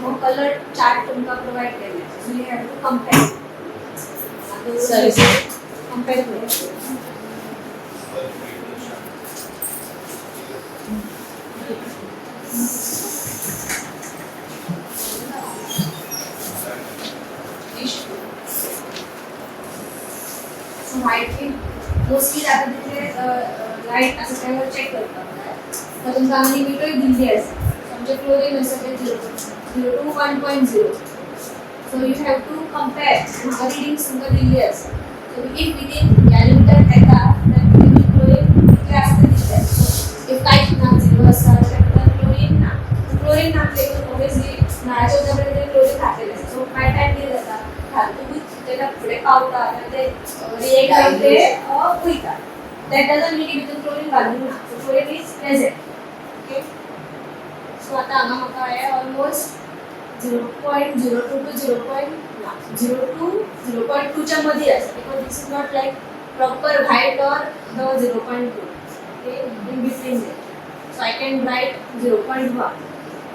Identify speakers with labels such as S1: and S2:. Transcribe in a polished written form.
S1: हो colour chart तुमका provide केले so you have to compare
S2: Sorry, sir.
S1: Compare करूया सो व्हाईट मोस्टली आता तिथे लाईट असं त्यावर चेक करतात तर तुमका आम्ही लिमिटोय दिल्ली असेल आमचे क्लोरीन असं ते 0 to 1.0 so you have to compare म्हाका readings तुमका दिल्ली असेल so if within या लिमिटात येता then तुम्ही क्लोरीन किती असतं दिसते so if काही ना 0 असेल तर क्लोरीन ना क्लोरीन ना obviously नाळाच्या उद्यामध्ये क्लोरीन घातलेलं असतं so काय टाइम दिला जाता तुम्ही त्याला पुढे पावता ते रिएक्ट करते होईता that doesn't mean की तुम्ही क्लोरीन घालू ना so chlorine is present okay so आता हांगा म्हाका आहे ऑलमोस्ट 0.02 to 0.2 च्या मध्ये असते because this is not like proper white or the 0.2 okay in between there so I can write 0.1